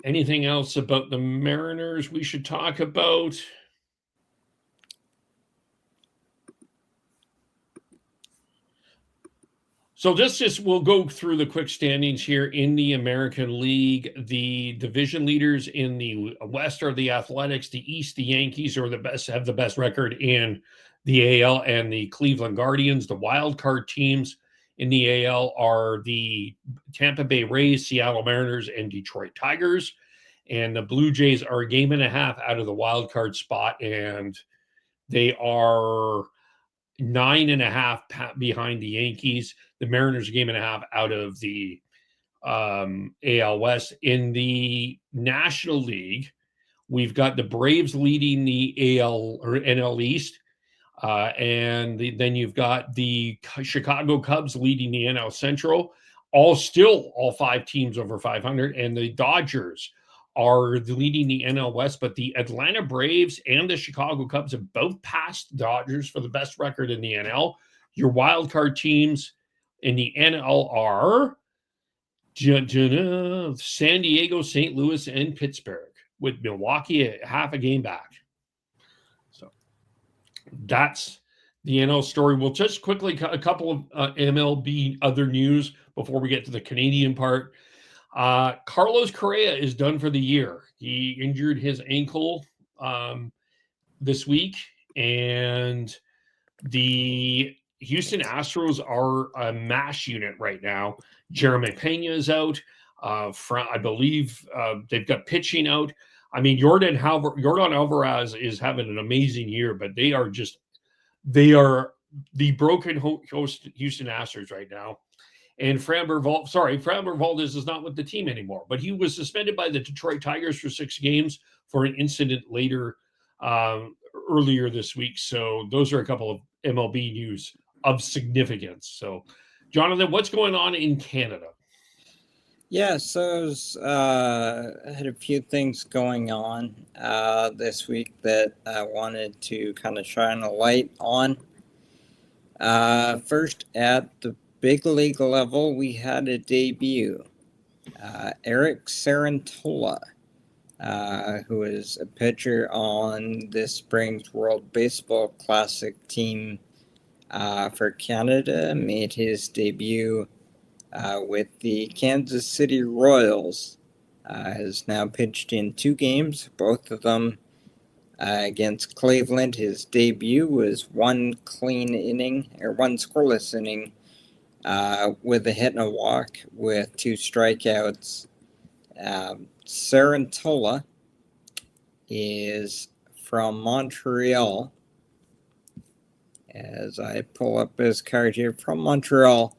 Anything else about the Mariners we should talk about? So we'll go through the quick standings here in the American League. The division leaders in the West are the Athletics. The East, the Yankees have the best record in the AL, and the Cleveland Guardians. The wild card teams in the AL are the Tampa Bay Rays, Seattle Mariners, and Detroit Tigers. And the Blue Jays are a game and a half out of the wild card spot, and they are 9.5 behind the Yankees. The Mariners a game and a half out of the AL West. In the National League, we've got the Braves leading the AL or NL East. Then you've got the Chicago Cubs leading the NL Central. All 5 teams over 500. And the Dodgers are leading the NL West, but the Atlanta Braves and the Chicago Cubs have both passed the Dodgers for the best record in the NL. Your wild card teams in the NL are San Diego, St. Louis, and Pittsburgh, with Milwaukee at half a game back. So that's the NL story. We'll just quickly a couple of MLB other news before we get to the Canadian part. Carlos Correa is done for the year. He injured his ankle this week, and the Houston Astros are a mash unit right now. Jeremy Pena is out. I believe they've got pitching out. I mean, Jordan Alvarez is having an amazing year, but they are the broken Houston Astros right now. And Framber Valdez is not with the team anymore, but he was suspended by the Detroit Tigers for 6 games for an incident earlier this week. So those are a couple of MLB news of significance. So, Jonathan, what's going on in Canada? Yeah, so I had a few things going on this week that I wanted to kind of shine a light on. First, at the big league level, we had a debut. Eric Cerantola, who is a pitcher on this spring's World Baseball Classic team for Canada, made his debut with the Kansas City Royals. Has now pitched in 2 games, both of them against Cleveland. His debut was one scoreless inning with a hit and a walk with 2 strikeouts. Cerantola is from Montreal. As I pull up his card here, from Montreal,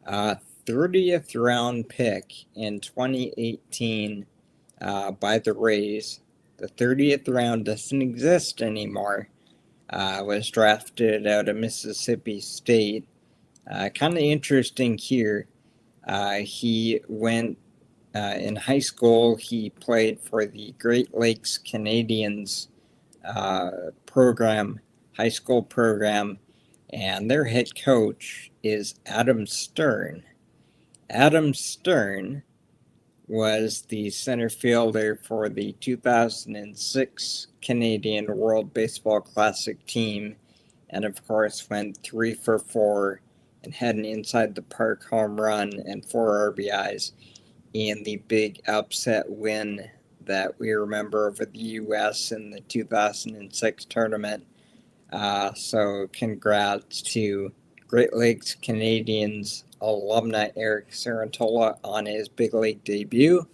30th round pick in 2018 by the Rays. The 30th round doesn't exist anymore. Was drafted out of Mississippi State. Kind of interesting here. He went in high school. He played for the Great Lakes Canadians program, high school program, and their head coach is Adam Stern. Adam Stern was the center fielder for the 2006 Canadian World Baseball Classic team, and of course went 3 for 4 and had an inside the park home run and 4 RBIs in the big upset win that we remember over the U.S. in the 2006 tournament. So congrats to Great Lakes Canadians alumni Eric Cerantola on his big league debut.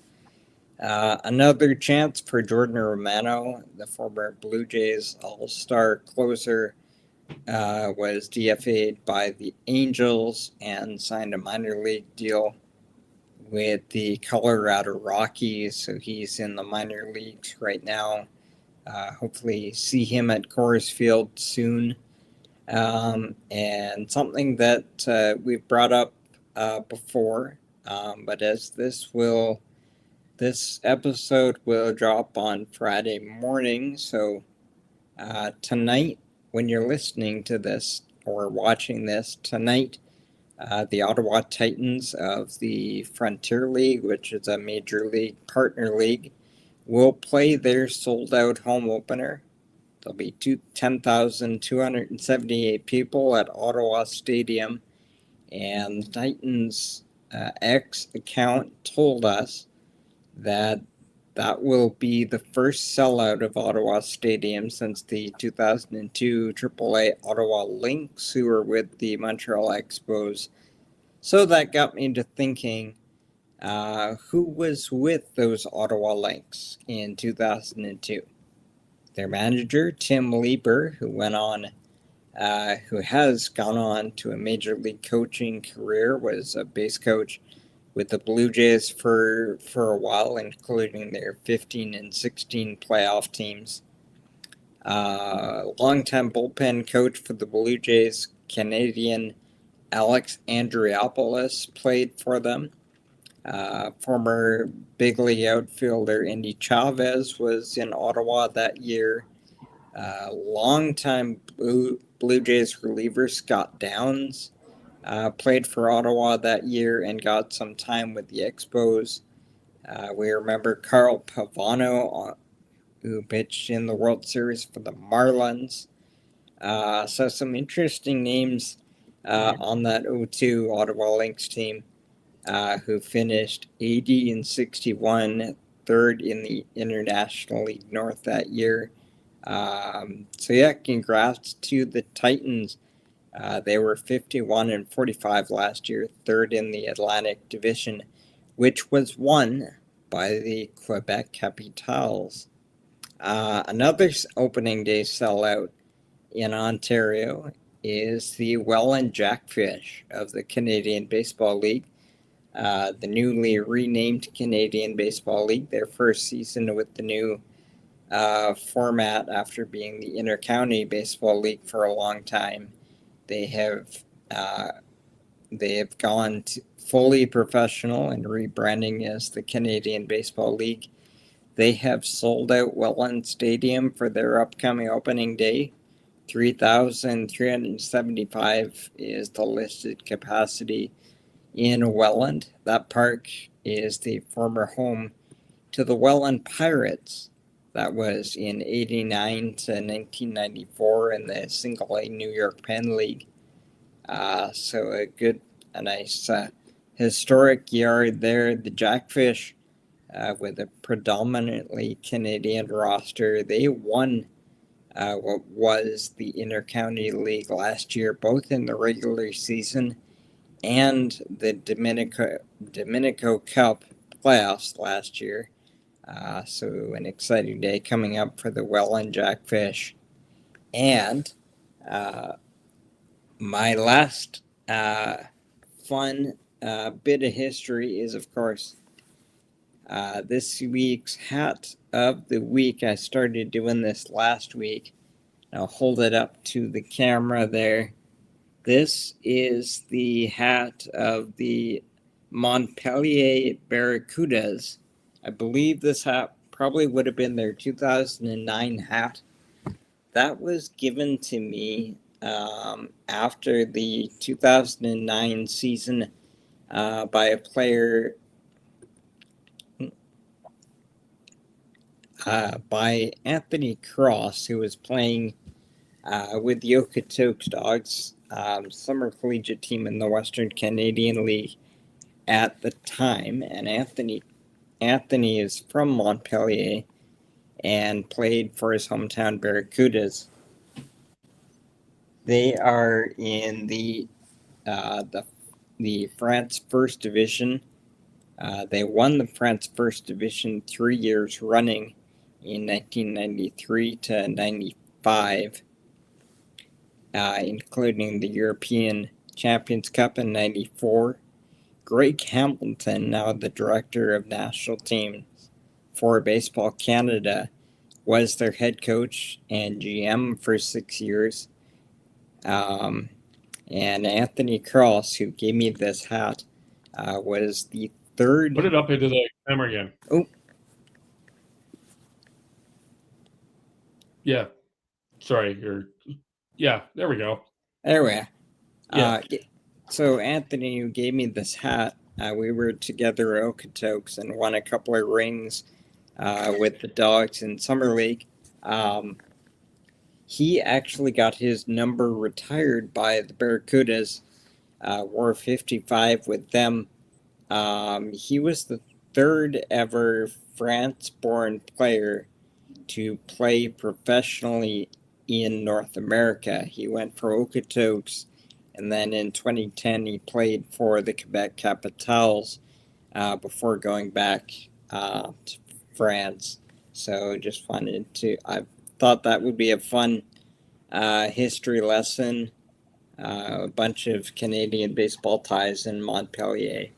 Another chance for Jordan Romano, the former Blue Jays All-Star closer, was DFA'd by the Angels and signed a minor league deal with the Colorado Rockies, so he's in the minor leagues right now. Hopefully see him at Coors Field soon. And something that we've brought up before, but as this episode will drop on Friday morning, so tonight when you're listening to this or watching this tonight, the Ottawa Titans of the Frontier League, which is a major league partner league, will play their sold-out home opener. There'll be 10,278 people at Ottawa Stadium, and the Titans' X account told us that will be the first sellout of Ottawa Stadium since the 2002 AAA Ottawa Lynx, who were with the Montreal Expos. So that got me to thinking, who was with those Ottawa Lynx in 2002? Their manager, Tim Lieber, who has gone on to a major league coaching career, was a base coach with the Blue Jays for a while, including their 15 and 16 playoff teams. Longtime bullpen coach for the Blue Jays, Canadian Alex Andriopoulos played for them. Former big league outfielder Indy Chavez was in Ottawa that year. Longtime Blue Jays reliever Scott Downs played for Ottawa that year and got some time with the Expos. We remember Carl Pavano, who pitched in the World Series for the Marlins. So some interesting names on that 02 Ottawa Lynx team, who finished 80 and 61, third in the International League North that year. So yeah, congrats to the Titans. They were 51 and 45 last year, third in the Atlantic Division, which was won by the Quebec Capitals. Another opening day sellout in Ontario is the Welland Jackfish of the Canadian Baseball League, the newly renamed Canadian Baseball League, their first season with the new format after being the Intercounty Baseball League for a long time. They have gone fully professional and rebranding as the Canadian Baseball League. They have sold out Welland Stadium for their upcoming opening day. 3,375 is the listed capacity in Welland. That park is the former home to the Welland Pirates. That was in 89 to 1994 in the Single A New York Penn League. So a nice historic yard there. The Jackfish, with a predominantly Canadian roster, they won what was the Intercounty League last year, both in the regular season and the Dominico Cup playoffs last year. So an exciting day coming up for the Welland Jackfish. And my last fun bit of history is, of course, this week's hat of the week. I started doing this last week. I'll hold it up to the camera there. This is the hat of the Montpellier Barracudas. I believe this hat probably would have been their 2009 hat. That was given to me after the 2009 season by a player by Anthony Cross, who was playing with the Okamoto Dogs, summer collegiate team in the Western Canadian League at the time. And Anthony is from Montpellier and played for his hometown Barracudas. They are in the France First Division. They won the France First Division 3 years running in 1993 to 95, including the European Champions Cup in 94. Greg Hamilton, now the director of national teams for Baseball Canada, was their head coach and GM for 6 years. And Anthony Cross, who gave me this hat, was the third. Put it up into the camera again. Oh. Yeah. Sorry. Yeah, there we go. There we are. Yeah. So Anthony, who gave me this hat, we were together at Okotoks and won a couple of rings with the Dogs in Summer League. He actually got his number retired by the Barracudas, wore 55 with them. He was the third ever France-born player to play professionally in North America. He went for Okotoks, and then in 2010 he played for the Quebec Capitals before going back to France. So just I thought that would be a fun history lesson. A bunch of Canadian baseball ties in Montpellier.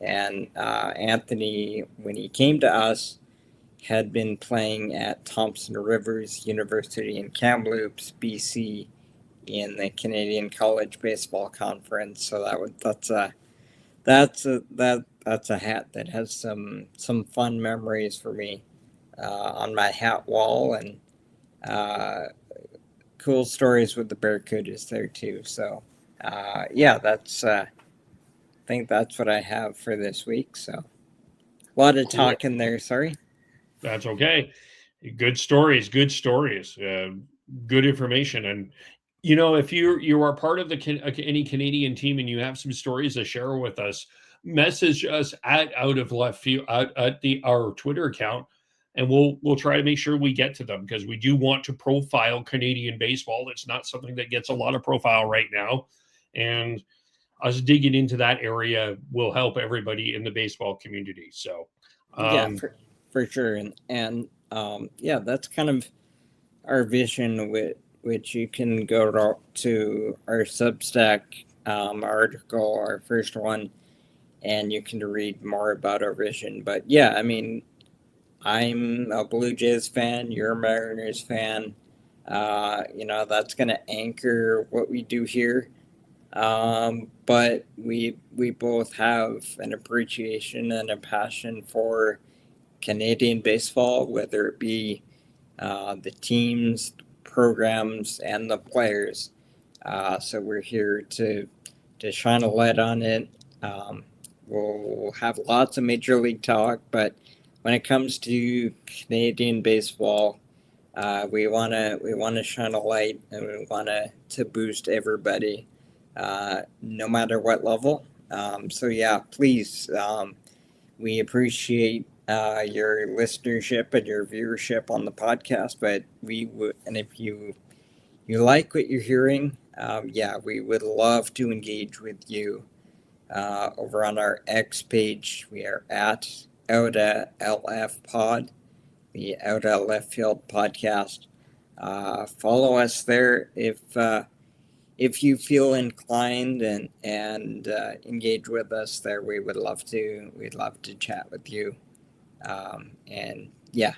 And Anthony, when he came to us, had been playing at Thompson Rivers University in Kamloops, BC, in the Canadian College Baseball Conference. So that's a hat that has some fun memories for me on my hat wall, and cool stories with the Barracudas there too. So that's I think that's what I have for this week. So a lot of talking there. Sorry. That's okay. Good stories. Good information. And if you are part of any Canadian team and you have some stories to share with us, message us at Out of Left Field at our Twitter account, and we'll try to make sure we get to them, because we do want to profile Canadian baseball. It's not something that gets a lot of profile right now, and us digging into that area will help everybody in the baseball community. So for sure, and that's kind of our vision which you can go to our Substack article, our first one, and you can read more about our vision. But yeah, I mean, I'm a Blue Jays fan, you're a Mariners fan. That's going to anchor what we do here. But we both have an appreciation and a passion for Canadian baseball, whether it be the teams, programs, and the players. So we're here to shine a light on it. Um, we'll have lots of major league talk, but when it comes to Canadian baseball, we wanna shine a light, and we wanna to boost everybody, no matter what level. So yeah, please, we appreciate your listenership and your viewership on the podcast. But we would, and if you like what you're hearing, yeah, we would love to engage with you over on our X page. We are at Outa LF Pod, the Outa Left Field podcast. Follow us there if you feel inclined, and engage with us there. We'd love to chat with you. And yeah.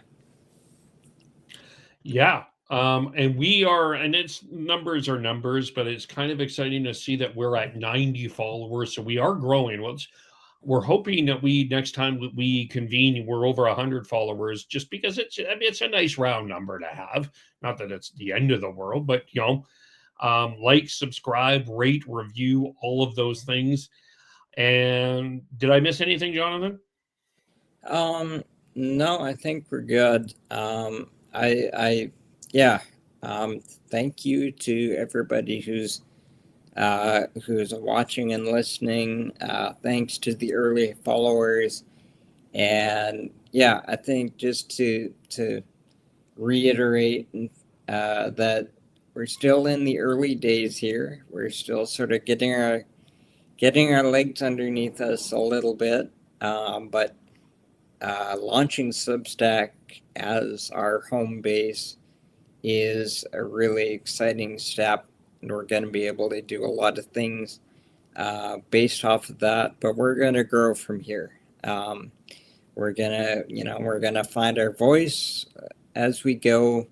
Yeah. And we are, and it's numbers are numbers, but it's kind of exciting to see that we're at 90 followers. So we are growing. We're hoping that next time we convene, we're over 100 followers, just because it's a nice round number to have. Not that it's the end of the world, but like, subscribe, rate, review, all of those things. And did I miss anything, Jonathan? No, I think we're good. Yeah. Um, Thank you to everybody who's watching and listening. Thanks to the early followers, and yeah, I think just to reiterate that we're still in the early days here. We're still sort of getting our legs underneath us a little bit, but launching Substack as our home base is a really exciting step, and we're going to be able to do a lot of things based off of that. But we're going to grow from here. We're gonna find our voice as we go,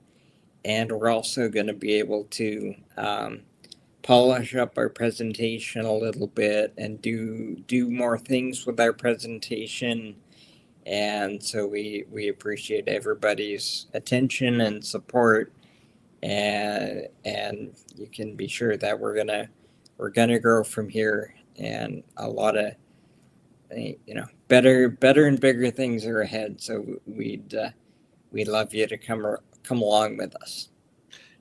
and we're also going to be able to polish up our presentation a little bit and do more things with our presentation. And so we appreciate everybody's attention and support, and you can be sure that we're gonna grow from here, and a lot of better and bigger things are ahead. So we'd love you to come along with us.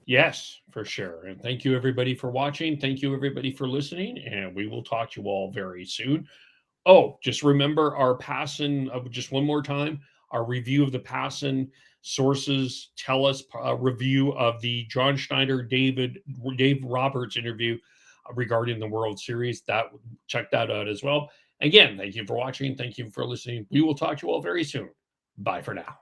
Yes, for sure. And thank you, everybody, for watching. Thank you, everybody, for listening. And we will talk to you all very soon. Oh, just remember our Passon, just one more time, our review of the Passon sources tell us review of the John Schneider, Dave Roberts interview regarding the World Series. Check that out as well. Again, thank you for watching. Thank you for listening. We will talk to you all very soon. Bye for now.